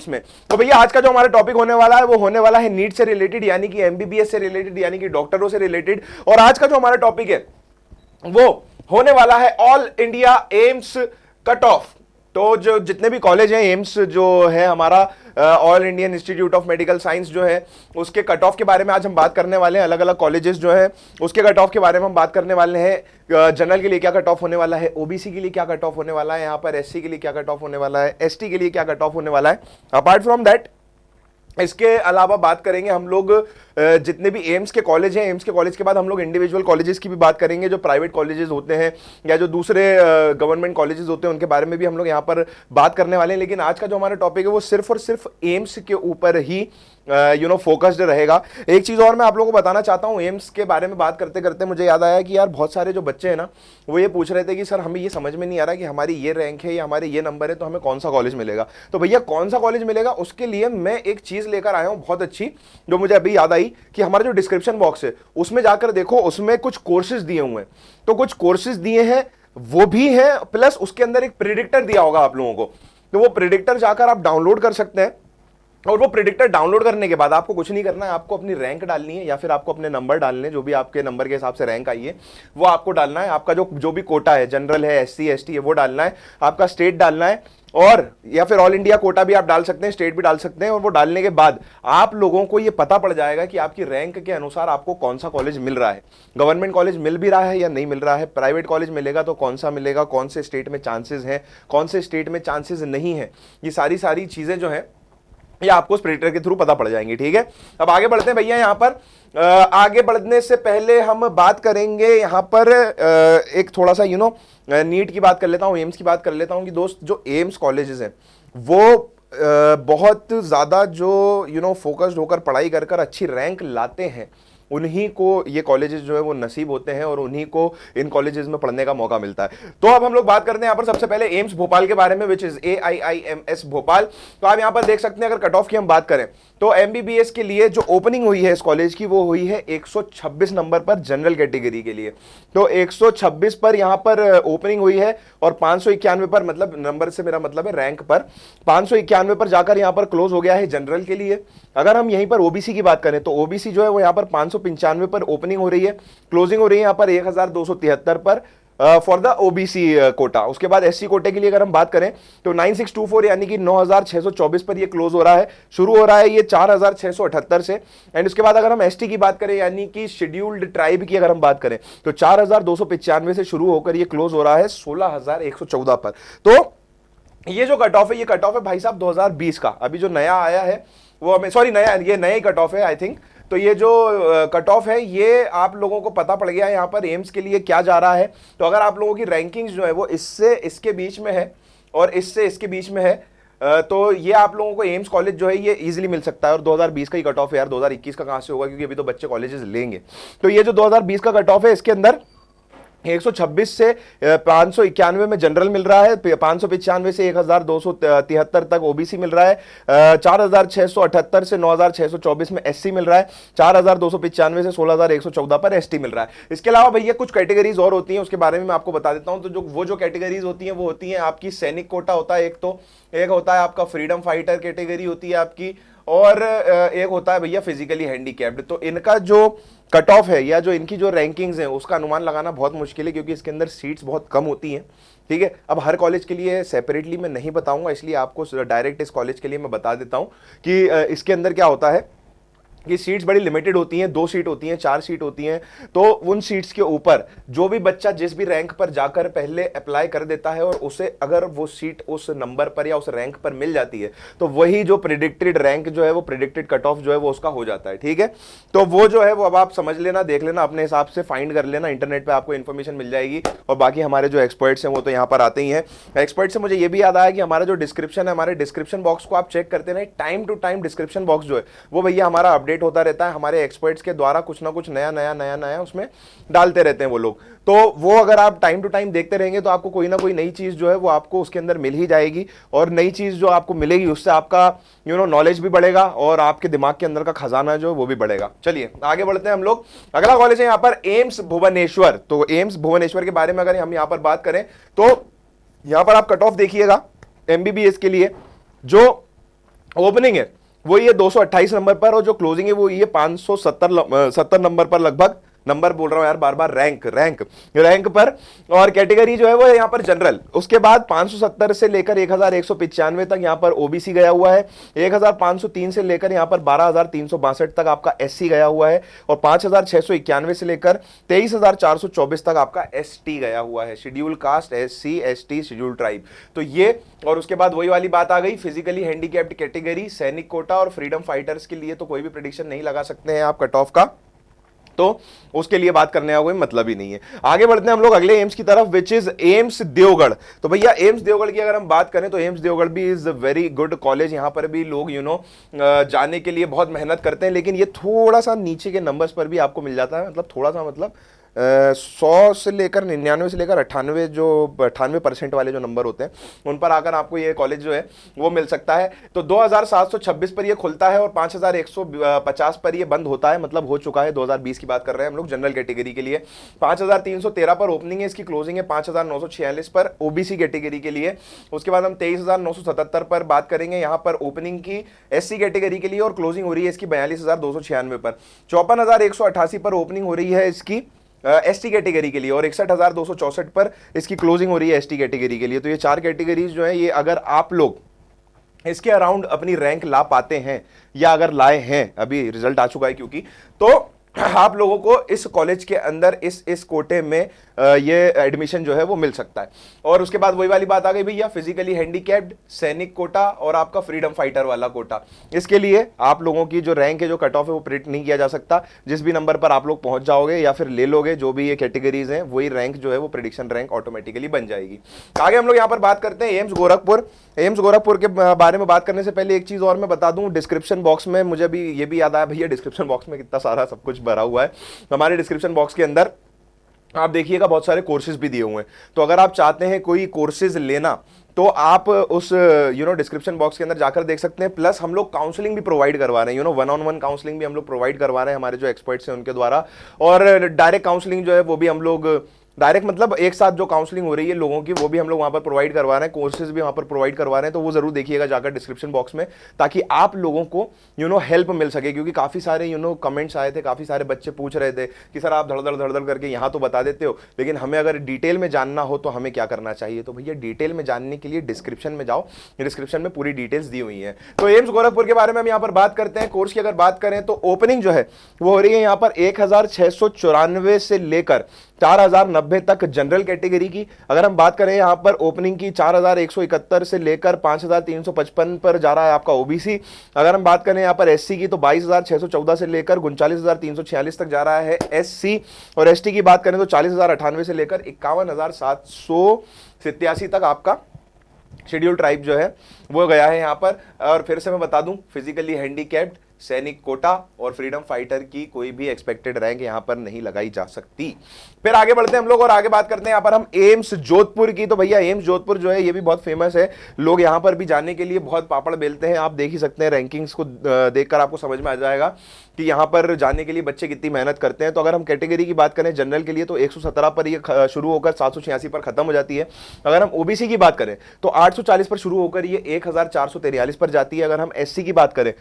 में। तो भैया आज का जो हमारा टॉपिक होने वाला है वो होने वाला है नीट से रिलेटेड, यानी कि एमबीबीएस से रिलेटेड, यानी कि डॉक्टरों से रिलेटेड। और आज का जो हमारा टॉपिक है वो होने वाला है all India AIIMS cut off. तो जो जितने भी कॉलेज हैं, एम्स जो है हमारा all Indian institute of medical science जो है, उसके कट ऑफ के बारे में आज हम बात करने वाले हैं। अलग अलग कॉलेजेस जो है उसके कट ऑफ के बारे में हम बात करने वाले हैं। जनरल के लिए क्या कट ऑफ होने वाला है, ओबीसी के लिए क्या कट ऑफ होने वाला है, यहाँ पर एससी के लिए क्या कट ऑफ होने वाला है, एसटी के लिए क्या कट ऑफ होने वाला है। अपार्ट फ्रॉम दैट, इसके अलावा बात करेंगे हम लोग जितने भी एम्स के कॉलेज हैं, एम्स के कॉलेज के बाद हम लोग इंडिविजुअल कॉलेजेस की भी बात करेंगे, जो प्राइवेट कॉलेजेस होते हैं या जो दूसरे गवर्नमेंट कॉलेजेस होते हैं उनके बारे में भी हम लोग यहाँ पर बात करने वाले हैं। लेकिन आज का जो हमारा टॉपिक है वो सिर्फ और सिर्फ एम्स के ऊपर ही फोकस्ड रहेगा। एक चीज और मैं आप लोगों को बताना चाहता हूं, एम्स के बारे में बात करते करते मुझे याद आया कि यार बहुत सारे जो बच्चे हैं ना, वो ये पूछ रहे थे कि सर हमें ये समझ में नहीं आ रहा कि हमारी ये रैंक है या हमारे ये नंबर है तो हमें कौन सा कॉलेज मिलेगा। तो भैया कौन सा कॉलेज मिलेगा उसके लिए मैं एक चीज लेकर आया हूं बहुत अच्छी, जो मुझे अभी याद आई कि हमारा जो डिस्क्रिप्शन बॉक्स है उसमें जाकर देखो, उसमें कुछ कोर्सेज दिए हुए हैं। तो कुछ कोर्सेज दिए हैं वो भी है, प्लस उसके अंदर एक प्रिडिक्टर दिया होगा आप लोगों को। तो वो प्रिडिक्टर जाकर आप डाउनलोड कर सकते हैं। और वो प्रिडिक्टर डाउनलोड करने के बाद आपको कुछ नहीं करना है, आपको अपनी रैंक डालनी है या फिर आपको अपने नंबर डालने हैं, जो भी आपके नंबर के हिसाब से रैंक आई है वो आपको डालना है। आपका जो भी कोटा है, जनरल है, एससी एसटी है, वो डालना है। आपका स्टेट डालना है, और या फिर ऑल इंडिया कोटा भी आप डाल सकते हैं, स्टेट भी डाल सकते हैं। और वो डालने के बाद आप लोगों को ये पता पड़ जाएगा कि आपकी रैंक के अनुसार आपको कौन सा कॉलेज मिल रहा है। गवर्नमेंट कॉलेज मिल भी रहा है या नहीं मिल रहा है, प्राइवेट कॉलेज मिलेगा तो कौन सा मिलेगा, कौन से स्टेट में चांसेस हैं, कौन से स्टेट में चांसेस नहीं है। ये सारी चीजें जो है ये आपको उस प्रिडिक्टर के थ्रू पता पड़ जाएंगे। ठीक है, अब आगे बढ़ते हैं भैया। यहाँ पर आगे बढ़ने से पहले हम बात करेंगे यहाँ पर एक थोड़ा सा नीट की बात कर लेता हूँ, एम्स की बात कर लेता हूँ कि दोस्त जो एम्स कॉलेजेस हैं वो बहुत ज़्यादा जो फोकस्ड होकर पढ़ाई कर कर अच्छी रैंक लाते हैं, उन्हीं को ये कॉलेजेस जो है वो नसीब होते हैं और उन्हीं को इन कॉलेजेस में पढ़ने का मौका मिलता है। तो अब हम लोग बात करते हैं यहाँ पर सबसे पहले एम्स भोपाल के बारे में, विच इज AIIMS भोपाल। तो आप यहाँ पर देख सकते हैं, अगर कट ऑफ की हम बात करें तो एमबीबीएस के लिए जो ओपनिंग हुई है इस कॉलेज की वो हुई है 126 नंबर पर जनरल कैटेगरी के लिए। तो 126 पर यहाँ पर ओपनिंग हुई है और 591 पर, मतलब नंबर से मेरा मतलब है रैंक पर, 591 पर जाकर यहाँ पर क्लोज हो गया है जनरल के लिए। अगर हम यहीं पर ओबीसी की बात करें तो ओबीसी जो है वो यहाँ पर 595 पर ओपनिंग हो रही है, क्लोजिंग हो रही है यहाँ पर 1273 पर फॉर द ओबीसी कोटा। उसके बाद एससी कोटे के लिए अगर हम बात करें तो 9624 यानी कि 9624 पर ये क्लोज हो रहा है, शुरू हो रहा है ये 4678 से। एंड उसके बाद अगर हम एसटी की बात करें यानी कि शेड्यूल्ड ट्राइब की अगर हम बात करें तो 4295 से शुरू होकर ये क्लोज हो रहा है 16114 पर। तो ये जो कट ऑफ है, ये कट ऑफ है भाई साहब 2020 का, अभी जो नया आया है वो हमें, सॉरी नया, ये नया ही कट ऑफ है आई थिंक। तो ये जो कट ऑफ है ये आप लोगों को पता पड़ गया है यहाँ पर एम्स के लिए क्या जा रहा है। तो अगर आप लोगों की रैंकिंग्स जो है वो इससे इसके बीच में है और इससे इसके बीच में है, तो ये आप लोगों को एम्स कॉलेज जो है ये इजीली मिल सकता है। और 2020 का ही कट ऑफ है यार, 2021 का कहाँ से होगा, क्योंकि अभी तो बच्चे कॉलेजेस लेंगे। तो ये जो 2020 का कट ऑफ है इसके अंदर 126 से 591 में जनरल मिल रहा है, 595 से 1273 तक ओबीसी मिल रहा है, 4678 से 9624 में एससी मिल रहा है, 4295 से 16114 पर एसटी मिल रहा है। इसके अलावा भैया कुछ कैटेगरीज और होती हैं, उसके बारे में मैं आपको बता देता हूं। तो जो कैटेगरीज होती हैं वो होती हैं आपकी सैनिक कोटा होता है एक होता है आपका फ्रीडम फाइटर कैटेगरी होती है आपकी, और एक होता है भैया फिजिकली हैंडीकैप्ड। तो इनका जो कट ऑफ है या जो इनकी जो रैंकिंग्स हैं उसका अनुमान लगाना बहुत मुश्किल है, क्योंकि इसके अंदर सीट्स बहुत कम होती हैं। ठीक है, अब हर कॉलेज के लिए सेपरेटली मैं नहीं बताऊंगा, इसलिए आपको डायरेक्ट इस कॉलेज के लिए मैं बता देता हूं कि इसके अंदर क्या होता है कि सीट्स बड़ी लिमिटेड होती हैं, 2 सीट होती हैं, 4 सीट होती हैं। तो उन सीट्स के ऊपर जो भी बच्चा जिस भी रैंक पर जाकर पहले अप्लाई कर देता है और उसे अगर वो सीट उस नंबर पर या उस रैंक पर मिल जाती है तो वही जो प्रिडिक्टेड रैंक जो है वो प्रिडिक्टेड कट ऑफ जो है वो उसका हो जाता है। ठीक है, तो वो जो है वो अब आप समझ लेना, देख लेना, अपने हिसाब से फाइंड कर लेना, इंटरनेट पर आपको इन्फॉर्मेशन मिल जाएगी। और बाकी हमारे जो एक्सपर्ट्स हैं वो तो यहाँ पर आते ही हैं। एक्सपर्ट से मुझे ये भी याद आया कि हमारा जो डिस्क्रिप्शन है, हमारे डिस्क्रिप्शन बॉक्स को आप चेक करते रहे, time to time description box जो है वो भैया हमारा अपडेट होता रहता है, हमारे एक्सपर्ट्स के द्वारा कुछ ना कुछ नया उसमें डालते रहते हैं वो लोग। तो वो अगर आप टाइम टू टाइम देखते रहेंगे तो आपको कोई ना कोई नई चीज जो है वो आपको उसके अंदर मिल ही जाएगी, और नई चीज जो आपको मिलेगी उससे आपका नॉलेज भी बढ़ेगा और आपके दिमाग के अंदर का खजाना जो वो भी बढ़ेगा। चलिए आगे बढ़ते हैं हम लोग। अगला कॉलेज है यहाँ पर एम्स भुवनेश्वर। तो एम्स भुवनेश्वर के बारे में अगर हम यहाँ पर बात करें तो यहाँ पर आप कट ऑफ देखिएगा एमबीबीएस के लिए, जो ओपनिंग है वो ये 228 नंबर पर, और जो क्लोजिंग है वो ये 570 नंबर पर, लगभग नंबर बोल रहा हूं यार बार बार, रैंक पर। और कैटेगरी जो है वो यहाँ पर जनरल। उसके बाद 570 से लेकर 1195 तक यहाँ पर ओबीसी गया हुआ है, 1503 से लेकर यहाँ पर 12362 तक आपका एससी गया हुआ है, और 5691 से लेकर 23424 तक आपका एसटी गया हुआ है, schedule caste, SC ST schedule tribe. तो ये, और उसके बाद वही वाली बात आ गई, फिजिकली हैंडीकैप्ड कैटेगरी, सैनिक कोटा और फ्रीडम फाइटर्स के लिए तो कोई भी प्रेडिक्शन नहीं लगा सकते हैं आप कट ऑफ का, तो उसके लिए बात करने का कोई मतलब ही नहीं है। आगे बढ़ते हैं हम लोग अगले एम्स की तरफ, विच इज एम्स देवगढ़। तो भैया एम्स देवगढ़ की अगर हम बात करें तो एम्स देवगढ़ भी इज वेरी गुड कॉलेज। यहां पर भी लोग जाने के लिए बहुत मेहनत करते हैं, लेकिन ये थोड़ा सा नीचे के नंबर्स पर भी आपको मिल जाता है, मतलब थोड़ा सा, मतलब 100 से लेकर 99 से लेकर 98, जो 98% वाले जो नंबर होते हैं उन पर आकर आपको ये कॉलेज जो है वो मिल सकता है। तो 2726 पर ये खुलता है और 5150 पर ये बंद होता है, मतलब हो चुका है। 2020 की बात कर रहे हैं हम लोग जनरल कैटेगरी के लिए। 5313 पर ओपनिंग है, इसकी क्लोजिंग है 5946 पर ओबीसी कैटेगरी के लिए। उसके बाद हम 23977 पर बात करेंगे, यहाँ पर ओपनिंग की एससी कैटेगरी के लिए, और क्लोजिंग हो रही है इसकी 42296 पर। 54188 पर ओपनिंग हो रही है इसकी एसटी कैटेगरी के लिए, और 61,264 पर इसकी क्लोजिंग हो रही है एसटी कैटेगरी के लिए। तो ये चार कैटेगरीज जो है, ये अगर आप लोग इसके अराउंड अपनी रैंक ला पाते हैं, या अगर लाए हैं, अभी रिजल्ट आ चुका है क्योंकि, तो आप लोगों को इस कॉलेज के अंदर इस कोटे में ये एडमिशन जो है वो मिल सकता है। और उसके बाद वही वाली बात आ गई भैया, फिजिकली हैंडीकैप्ड, सैनिक कोटा और आपका फ्रीडम फाइटर वाला कोटा। इसके लिए आप लोगों की जो रैंक है, जो कट ऑफ है, वो प्रिडिक्ट नहीं किया जा सकता। जिस भी नंबर पर आप लोग पहुंच जाओगे या फिर ले लोगे, जो भी ये कैटेगरीज हैं, वही रैंक जो है वो प्रिडिक्शन रैंक ऑटोमेटिकली बन जाएगी। आगे हम लोग यहाँ पर बात करते हैं एम्स गोरखपुर। एम्स गोरखपुर के बारे में बात करने से पहले एक चीज और मैं बता दूं, डिस्क्रिप्शन बॉक्स में मुझे भी ये भी याद आया भैया, डिस्क्रिप्शन बॉक्स में कितना सारा सब कुछ भरा हुआ है। हमारे डिस्क्रिप्शन बॉक्स के अंदर आप देखिएगा बहुत सारे कोर्सेज भी दिए हुए हैं। तो अगर आप चाहते हैं कोई कोर्सेज लेना, तो आप उस डिस्क्रिप्शन बॉक्स के अंदर जाकर देख सकते हैं। प्लस हम लोग काउंसलिंग भी प्रोवाइड करवा रहे हैं, 1-on-1 काउंसलिंग भी हम लोग प्रोवाइड करवा रहे हैं हमारे जो एक्सपर्ट्स हैं उनके द्वारा। और डायरेक्ट काउंसलिंग जो है वो भी हम लोग, डायरेक्ट मतलब एक साथ जो काउंसलिंग हो रही है लोगों की, वो भी हम लोग वहां पर प्रोवाइड करवा रहे हैं, कोर्सेज भी वहां पर प्रोवाइड करवा रहे हैं। तो वो जरूर देखिएगा जाकर डिस्क्रिप्शन बॉक्स में, ताकि आप लोगों को हेल्प मिल सके। क्योंकि काफी सारे कमेंट्स आए थे, काफी सारे बच्चे पूछ रहे थे कि सर आप धड़ करके यहाँ तो बता देते हो, लेकिन हमें अगर डिटेल में जानना हो तो हमें क्या करना चाहिए। तो भैया डिटेल में जानने के लिए डिस्क्रिप्शन में जाओ, डिस्क्रिप्शन में पूरी डिटेल्स दी हुई है। तो एम्स गोरखपुर के बारे में हम यहाँ पर बात करते हैं। कोर्स की अगर बात करें तो ओपनिंग जो है वो हो रही है यहाँ पर 1694 से लेकर 4090 तक जनरल कैटेगरी की। अगर हम बात करें यहाँ पर ओपनिंग की 4171 से लेकर 5355 पर जा रहा है आपका ओबीसी। अगर हम बात करें यहाँ पर एससी की तो 22614 से लेकर 39346 तक जा रहा है एससी। और एसटी की बात करें तो 40098 से लेकर 51787 तक आपका शेड्यूल ट्राइब जो है वो गया है यहाँ पर। और फिर से मैं बता दूं, फिजिकली हैंडीकैप्ड, सैनिक कोटा और फ्रीडम फाइटर की कोई भी एक्सपेक्टेड रैंक यहां पर नहीं लगाई जा सकती। फिर आगे बढ़ते हैं हम लोग और आगे बात करते हैं यहां पर हम एम्स जोधपुर की। तो भैया एम्स जोधपुर जो है ये भी बहुत फेमस है, लोग यहां पर भी जाने के लिए बहुत पापड़ बेलते हैं। आप देख ही सकते हैं, रैंकिंग्स को देखकर आपको समझ में आ जाएगा कि यहां पर जाने के लिए बच्चे कितनी मेहनत करते हैं। तो अगर हम कैटेगरी की बात करें जनरल के लिए तो 117 पर ये शुरू होकर 786 पर खत्म हो जाती है। अगर हम ओबीसी की बात करें तो 840 पर शुरू होकर ये 1443 पर जाती है। अगर हम एससी की बात करें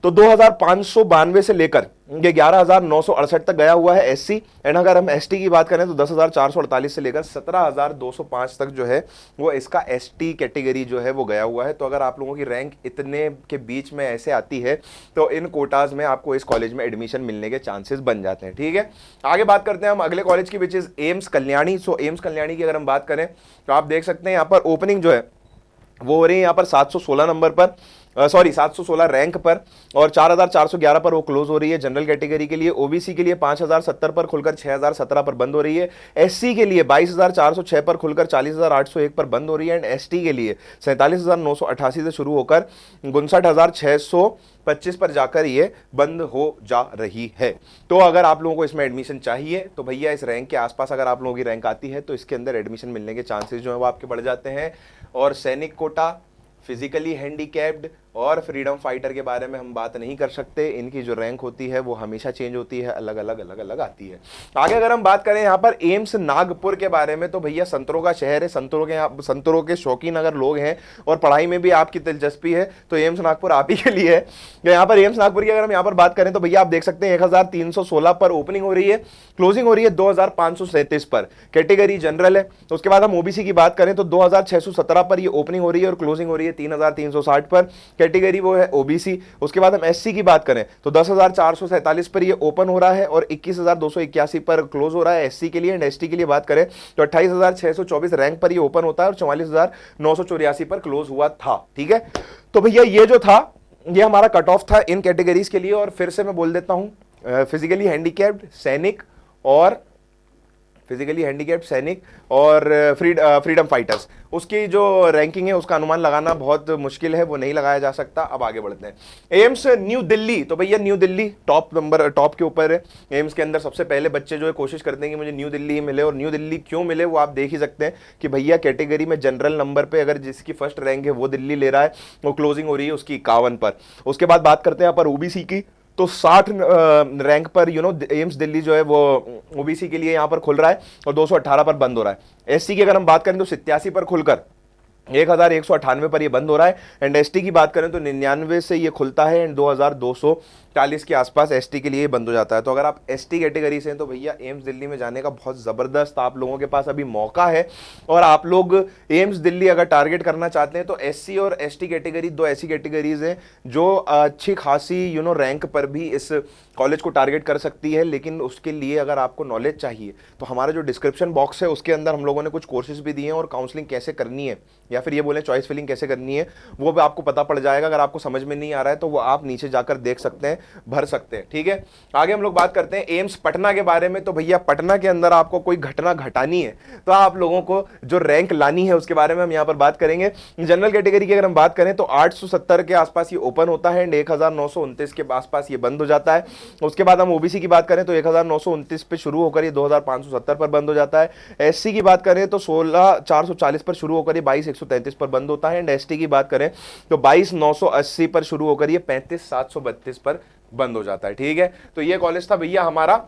तो 2592 से लेकर ये 11968 तक गया हुआ है एससी। एंड अगर हम एसटी की बात करें तो 10448 से लेकर 17205 तक जो है वो इसका एसटी कैटेगरी जो है वो गया हुआ है। तो अगर आप लोगों की रैंक इतने के बीच में ऐसे आती है तो इन कोटाज में आपको इस कॉलेज में एडमिशन मिलने के चांसेस बन जाते हैं। ठीक है, आगे बात करते हैं हम अगले कॉलेज की, which is AIIMS Kalyani. So AIIMS Kalyani की अगर हम बात करें तो आप देख सकते हैं यहाँ पर ओपनिंग जो है वो हो रही है यहाँ पर 716 नंबर पर, 716 रैंक पर, और 4411 पर वो क्लोज हो रही है जनरल कैटेगरी के लिए। ओबीसी के लिए 5070 पर खुलकर 6017 पर बंद हो रही है। एससी के लिए 22406 पर खुलकर 40801 पर बंद हो रही है। एंड एसटी के लिए 47988 से शुरू होकर 59625 पर जाकर ये बंद हो जा रही है। तो अगर आप लोगों को इसमें एडमिशन चाहिए तो भैया इस रैंक के आसपास अगर आप लोगों की रैंक आती है तो इसके अंदर एडमिशन मिलने के चांसेस जो है वो आपके बढ़ जाते हैं। और सैनिक कोटा, फिजिकली हैंडीकैप्ड और फ्रीडम फाइटर के बारे में हम बात नहीं कर सकते, इनकी जो रैंक होती है वो हमेशा चेंज होती है, अलग अलग आती है। आगे अगर हम बात करें यहाँ पर एम्स नागपुर के बारे में, तो भैया संतरों का शहर है, संतरों के शौकीन अगर लोग हैं और पढ़ाई में भी आपकी दिलचस्पी है तो एम्स नागपुर आप ही के लिए है। यहाँ पर एम्स नागपुर की अगर हम यहाँ पर बात करें तो भैया आप देख सकते हैं 1316 पर ओपनिंग हो रही है, क्लोजिंग हो रही है 2537 पर, कैटेगरी जनरल है। उसके बाद हम ओबीसी की बात करें तो 2617 पर ये ओपनिंग हो रही है और क्लोजिंग हो रही है 3360 पर, कैटेगरी वो है ओबीसी। उसके बाद हम एससी की बात करें तो 10447 पर ये ओपन हो रहा है और 21281 पर क्लोज हो रहा है एससी के लिए। एंड एसटी के लिए बात करें तो 28624 रैंक पर ये ओपन होता है और 44984 पर क्लोज हुआ था। ठीक है, तो भैया ये जो था ये हमारा कट ऑफ था इन कैटेगरीज के लिए। और फिर से मैं बोल देता हूं, फिजिकली हैंडीकैप्ड सैनिक और फ्रीडम फाइटर्स, उसकी जो रैंकिंग है उसका अनुमान लगाना बहुत मुश्किल है, वो नहीं लगाया जा सकता। अब आगे बढ़ते हैं। एम्स न्यू दिल्ली, तो भैया न्यू दिल्ली टॉप के ऊपर है। एम्स के अंदर सबसे पहले बच्चे जो है कोशिश करते हैं कि मुझे न्यू दिल्ली ही मिले, और न्यू दिल्ली क्यों मिले वो आप देख ही सकते हैं कि भैया कैटेगरी में जनरल नंबर पे अगर जिसकी फर्स्ट रैंक है वो दिल्ली ले रहा है, वो क्लोजिंग हो रही है उसकी 51 पर। उसके बाद बात करते हैं यहाँ पर ओबीसी की, तो 60 रैंक पर एम्स दिल्ली जो है वो ओबीसी के लिए यहां पर खुल रहा है और 218 पर बंद हो रहा है। एससी की अगर हम बात करें तो 87 पर खुलकर 1198 पर ये बंद हो रहा है। एंड एसटी की बात करें तो 99 से ये खुलता है एंड 2240 के आसपास एसटी के लिए बंद हो जाता है। तो अगर आप एसटी कैटेगरी से हैं तो भैया एम्स दिल्ली में जाने का बहुत ज़बरदस्त आप लोगों के पास अभी मौका है। और आप लोग एम्स दिल्ली अगर टारगेट करना चाहते हैं तो एससी और एसटी कैटेगरी, दो ऐसी कैटेगरीज हैं जो अच्छी खासी रैंक पर भी इस कॉलेज को टारगेट कर सकती है। लेकिन उसके लिए अगर आपको नॉलेज चाहिए तो हमारा जो डिस्क्रिप्शन बॉक्स है उसके अंदर हम लोगों ने कुछ कोर्सेज भी दिए हैं, और काउंसलिंग कैसे करनी है या फिर ये बोले चॉइस फिलिंग कैसे करनी है वो भी आपको पता पड़ जाएगा। अगर आपको समझ में नहीं आ रहा है तो वो आप नीचे जाकर देख सकते हैं, भर सकते हैं। ठीक है, आगे हम लोग बात करते हैं एम्स पटना के बारे में। तो भैया पटना के अंदर आपको कोई घटना घटानी है तो आप लोगों को जो रैंक लानी है उसके बारे में हम यहाँ पर बात करेंगे। जनरल कैटेगरी की अगर हम बात करें तो 870 के आसपास ये ओपन होता है एंड 1929 के आसपास ये बंद हो जाता है। उसके बाद हम ओबीसी की बात करें तो 1929 पे शुरू होकर ये 2570 पर बंद हो जाता है। एससी की बात करें तो 16440 पर शुरू होकर ये 22133 पर बंद होता है। एंड एसटी की बात करें तो 22980 पर शुरू होकर ये 35732 पर बंद हो जाता है। ठीक है, तो ये कॉलेज था भैया हमारा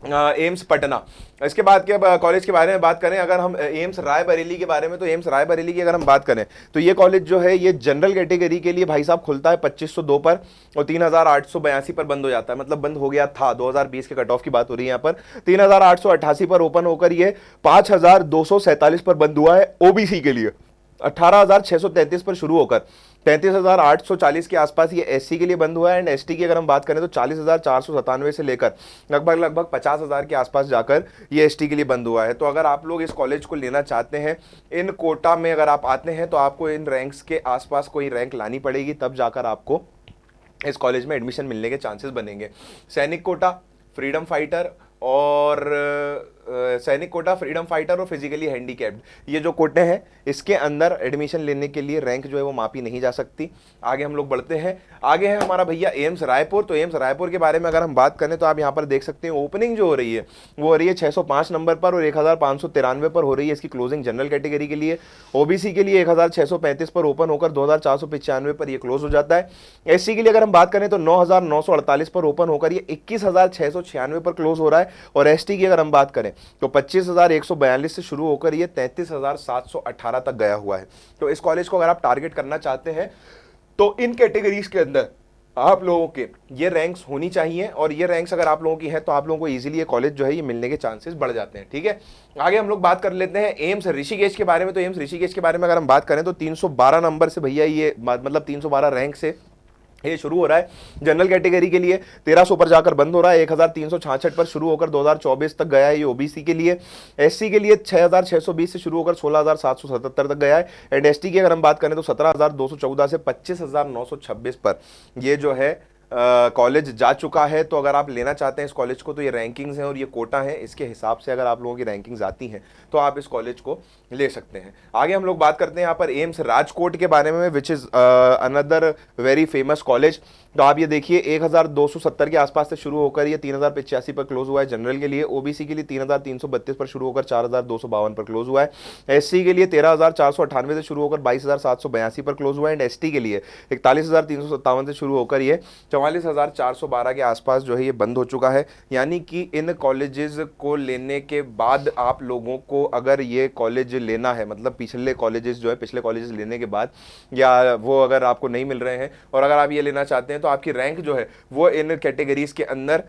एम्स पटना। इसके बाद के कॉलेज के बारे में बात करें, अगर हम एम्स रायबरेली के बारे में, तो एम्स रायबरेली की अगर हम बात करें तो ये कॉलेज जो है ये जनरल कैटेगरी के लिए भाई साहब खुलता है 2502 पर और 3882 पर बंद हो जाता है। मतलब बंद हो गया था, 2020 के कट ऑफ की बात हो रही है यहाँ पर। 3888 पर ओपन होकर ये 5247 पर बंद हुआ है ओबीसी के लिए। 18633 पर शुरू होकर 33840 के आसपास ये एससी के लिए बंद हुआ है। एंड एसटी की अगर हम बात करें तो 40497 से लेकर लगभग 50,000 के आसपास जाकर ये एसटी के लिए बंद हुआ है। तो अगर आप लोग इस कॉलेज को लेना चाहते हैं, इन कोटा में अगर आप आते हैं तो आपको इन रैंक्स के आसपास कोई रैंक लानी पड़ेगी, तब जाकर आपको इस कॉलेज में एडमिशन मिलने के चांसेस बनेंगे। सैनिक कोटा, फ्रीडम फाइटर और फिजिकली हैंडीकैप्ड, ये जो कोटे हैं इसके अंदर एडमिशन लेने के लिए रैंक जो है वो मापी नहीं जा सकती। आगे हम लोग बढ़ते हैं, आगे है हमारा भैया एम्स रायपुर। तो एम्स रायपुर के बारे में अगर हम बात करें तो आप यहाँ पर देख सकते हैं ओपनिंग जो हो रही है वो हो रही है 605 नंबर पर और 1593 पर हो रही है इसकी क्लोजिंग जनरल कैटेगरी के लिए। ओबीसी के लिए 1635 पर ओपन होकर 2495 पर ये क्लोज हो जाता है। एससी के लिए अगर हम बात करें तो 9948 पर ओपन होकर ये 21696 पर क्लोज हो रहा है। और एसटी की अगर हम बात करें तो 25142 से शुरू होकर ये 33718 तक गया हुआ है। तो इस कॉलेज को अगर आप टारगेट करना चाहते हैं तो इन कैटेगरीज के अंदर आप लोगों के ये रैंक्स होनी चाहिए, और ये रैंक्स अगर आप लोगों की है तो आप लोगों को इजीली ये कॉलेज जो है ये मिलने के चांसेस बढ़ जाते हैं। ठीक है, आगे हम लोग बात कर लेते हैं एम्स ऋषिकेश के बारे में। तो एम्स ऋषिकेश के बारे में अगर हम बात करें तो 312 नंबर से भैया ये मतलब 312 रैंक से ये शुरू हो रहा है। जनरल कैटेगरी के लिए 1300 पर जाकर बंद हो रहा है, 1366 पर शुरू होकर 2024 तक गया है ये ओबीसी के लिए। एससी के लिए 6620 से शुरू होकर 16777 तक गया है। एंड एसटी की अगर हम बात करें तो 17214 से 25926 पर ये जो है कॉलेज जा चुका है, तो अगर आप लेना चाहते हैं इस कॉलेज को तो ये रैंकिंग्स हैं और ये कोटा है, इसके हिसाब से अगर आप लोगों की रैंकिंग्स आती हैं तो आप इस कॉलेज को ले सकते हैं। आगे हम लोग बात करते हैं यहाँ पर एम्स राजकोट के बारे में, which is another very famous college. तो आप ये देखिए 1270 के आसपास से शुरू होकर ये 3085 पर क्लोज हुआ है जनरल के लिए, ओबीसी के लिए 3332 पर शुरू होकर 4252 पर क्लोज हुआ है, एससी के लिए 13498 से शुरू होकर 22782 पर क्लोज हुआ है, एंड एसटी के लिए 41357 से शुरू होकर ये 44412 के आसपास जो है ये बंद हो चुका है। यानी कि इन कॉलेजेस को लेने के बाद आप लोगों को अगर ये कॉलेज लेना है, मतलब पिछले कॉलेजेस जो है पिछले कॉलेजेस लेने के बाद या वो अगर आपको नहीं मिल रहे हैं और अगर आप ये लेना चाहते हैं तो आपकी रैंक जो है वो इन कैटेगरीज के अंदर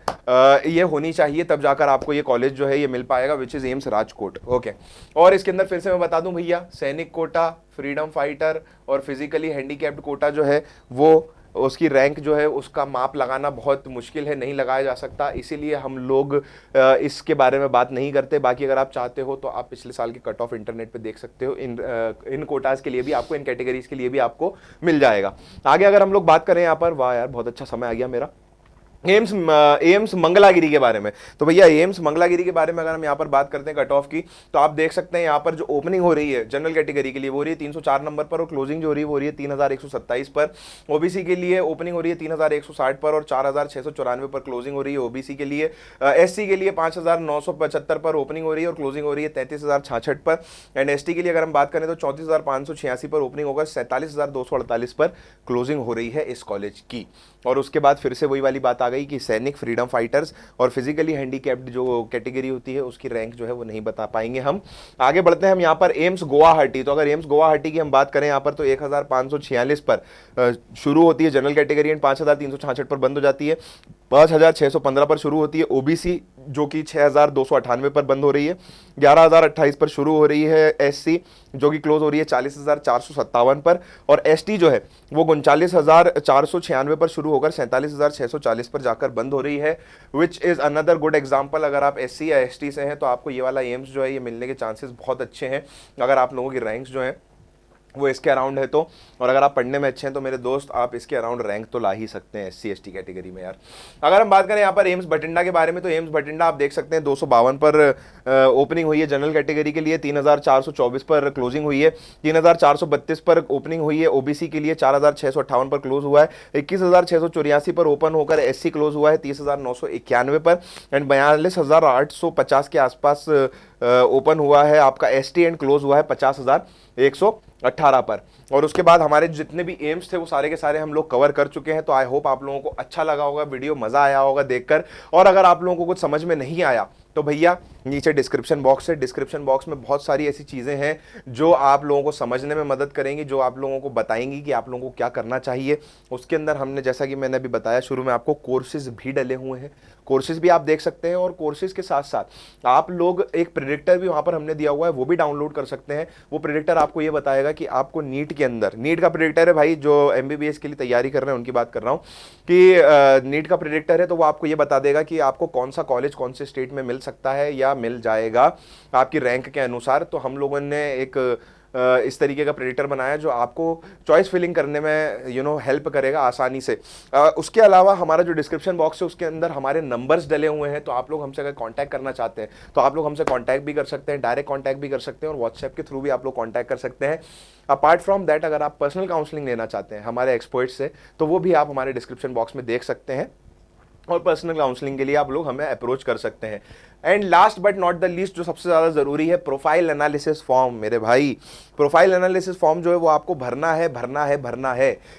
ये होनी चाहिए, तब जाकर आपको ये कॉलेज जो है ये मिल पाएगा, which is AIIMS Rajkot. Okay, और इसके अंदर फिर से मैं बता दूं भैया, सैनिक कोटा, फ्रीडम फाइटर और फिजिकली हैंडीकैप्ड कोटा जो है वो उसकी रैंक जो है उसका माप लगाना बहुत मुश्किल है, नहीं लगाया जा सकता, इसीलिए हम लोग इसके बारे में बात नहीं करते। बाकी अगर आप चाहते हो तो आप पिछले साल की कट ऑफ इंटरनेट पे देख सकते हो, इन कोटाज के लिए भी आपको, इन कैटेगरीज के लिए भी आपको मिल जाएगा। आगे अगर हम लोग बात करें यहाँ पर, वाह यार बहुत अच्छा समय आ गया मेरा, एम्स मंगलागिरी के बारे में। तो भैया एम्स मंगलागिरी के बारे में अगर हम यहाँ पर बात करते हैं कट ऑफ की, तो आप देख सकते हैं यहाँ पर जो ओपनिंग हो रही है जनरल कैटेगरी के लिए वो हो रही है 304 नंबर पर, और क्लोजिंग जो हो रही है 3127 पर। ओबीसी के लिए ओपनिंग हो रही है 3160 पर और 4694 पर क्लोजिंग हो रही है ओबीसी के लिए। एससी के लिए 5975 पर ओपनिंग हो रही है और क्लोजिंग हो रही है 33066 पर। एंड एसटी के लिए अगर हम बात करें तो 34586 पर ओपनिंग होकर 47248 पर क्लोजिंग हो रही है इस कॉलेज की। और उसके बाद फिर से वही वाली बात आ गई कि सैनिक, फ्रीडम फाइटर्स और फिजिकली हैंडीकैप्ड जो कैटेगरी होती है उसकी रैंक जो है वो नहीं बता पाएंगे हम। आगे बढ़ते हैं हम यहाँ पर एम्स गुवाहाटी। तो अगर एम्स गुवाहाटी की हम बात करें यहाँ पर तो 1546 पर शुरू होती है जनरल कैटेगरी एंड 5366 पर बंद हो जाती है। 5615 पर शुरू होती है ओबीसी जो कि 6298 पर बंद हो रही है। 11028 पर शुरू हो रही है एससी जो कि क्लोज हो रही है 40457 पर। और एसटी जो है वो 39496 पर शुरू होकर 47640 पर जाकर बंद हो रही है, which is another good example. अगर आप एससी या एसटी से हैं तो आपको ये वाला एम्स जो है ये मिलने के चांसेस बहुत अच्छे हैं, अगर आप लोगों की रैंक्स जो हैं वो इसके अराउंड है तो। और अगर आप पढ़ने में अच्छे हैं तो मेरे दोस्त आप इसके अराउंड रैंक तो ला ही सकते हैं एससी एसटी कैटेगरी में यार। अगर हम बात करें यहाँ पर एम्स बठिंडा के बारे में तो एम्स बठिंडा आप देख सकते हैं 252 पर ओपनिंग हुई है जनरल कैटेगरी के लिए, 3424 पर क्लोजिंग हुई है, 3432 पर ओपनिंग हुई है ओबीसी के लिए, 4658 पर क्लोज हुआ है, 21684 पर ओपन होकर एससी क्लोज हुआ है 30991 पर, एंड 42850 के आसपास ओपन हुआ है आपका एसटी एंड क्लोज हुआ है 50118 पर। और उसके बाद हमारे जितने भी एम्स थे वो सारे के सारे हम लोग कवर कर चुके हैं। तो आई होप आप लोगों को अच्छा लगा होगा वीडियो, मजा आया होगा देखकर। और अगर आप लोगों को कुछ समझ में नहीं आया तो भैया नीचे डिस्क्रिप्शन बॉक्स है, डिस्क्रिप्शन बॉक्स में बहुत सारी ऐसी चीजें हैं जो आप लोगों को समझने में मदद करेंगी, जो आप लोगों को बताएंगी कि आप लोगों को क्या करना चाहिए। उसके अंदर हमने, जैसा कि मैंने अभी बताया शुरू में, आपको कोर्सेज भी डले हुए हैं, कोर्सेज भी आप देख सकते हैं। और कोर्सेज के साथ साथ आप लोग एक प्रेडिक्टर भी वहां पर हमने दिया हुआ है, वो भी डाउनलोड कर सकते हैं। वो प्रेडिक्टर आपको ये बताएगा कि आपको नीट के अंदर, नीट का प्रेडिक्टर है भाई, जो एमबीबीएस के लिए तैयारी कर रहे हैं उनकी बात कर रहा हूँ, कि नीट का प्रेडिक्टर है तो वो आपको ये बता देगा कि आपको कौन सा कॉलेज कौन से स्टेट में मिल सकता है या मिल जाएगा आपकी रैंक के अनुसार। तो हम लोगों ने एक इस तरीके का प्रेडिक्टर बनाया जो आपको चॉइस फिलिंग करने में हेल्प करेगा आसानी से। उसके अलावा हमारा जो डिस्क्रिप्शन बॉक्स है उसके अंदर हमारे नंबर्स डले हुए हैं, तो आप लोग हमसे अगर कांटेक्ट करना चाहते हैं तो आप लोग हमसे कांटेक्ट भी कर सकते हैं, डायरेक्ट कांटेक्ट भी कर सकते हैं और व्हाट्सएप के थ्रू भी आप लोग कांटेक्ट कर सकते हैं। अपार्ट फ्रॉम दैट अगर आप पर्सनल काउंसलिंग लेना चाहते हैं हमारे एक्सपर्ट से तो वो भी आप हमारे डिस्क्रिप्शन बॉक्स में देख सकते हैं और पर्सनल काउंसलिंग के लिए आप लोग हमें अप्रोच कर सकते हैं। And last but not the least, जो सबसे ज़्यादा ज़रूरी है, प्रोफाइल एनालिसिस फॉर्म। मेरे भाई प्रोफाइल एनालिसिस फॉर्म जो है वो आपको भरना है।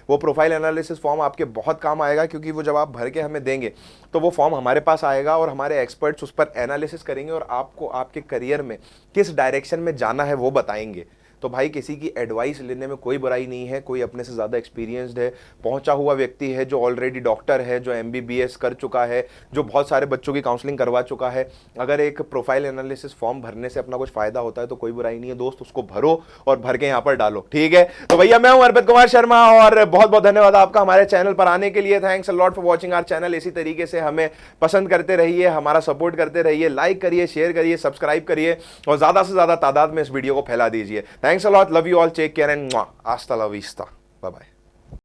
वो प्रोफाइल एनालिसिस फॉर्म आपके बहुत काम आएगा, क्योंकि वो जब आप भर के हमें देंगे तो वो फॉर्म हमारे पास आएगा और हमारे एक्सपर्ट्स उस पर एनालिसिस करेंगे और आपको आपके करियर में किस डायरेक्शन में जाना है वो बताएंगे। तो भाई किसी की एडवाइस लेने में कोई बुराई नहीं है, कोई अपने से ज़्यादा एक्सपीरियंस्ड है, पहुंचा हुआ व्यक्ति है, जो ऑलरेडी डॉक्टर है, जो एमबीबीएस कर चुका है, जो बहुत सारे बच्चों की काउंसलिंग करवा चुका है। अगर एक प्रोफाइल एनालिसिस फॉर्म भरने से अपना कुछ फायदा होता है तो कोई बुराई नहीं है दोस्त, उसको भरो और भर के यहाँ पर डालो, ठीक है। तो भैया मैं हूं अर्पित कुमार शर्मा और बहुत बहुत धन्यवाद आपका हमारे चैनल पर आने के लिए। Thanks a lot for watching our channel. इसी तरीके से हमें पसंद करते रहिए, हमारा सपोर्ट करते रहिए, लाइक करिए, शेयर करिए, सब्सक्राइब करिए और ज़्यादा से ज़्यादा तादाद में इस वीडियो को फैला दीजिए। Thanks a lot, love you all, take care and hasta la vista, bye bye.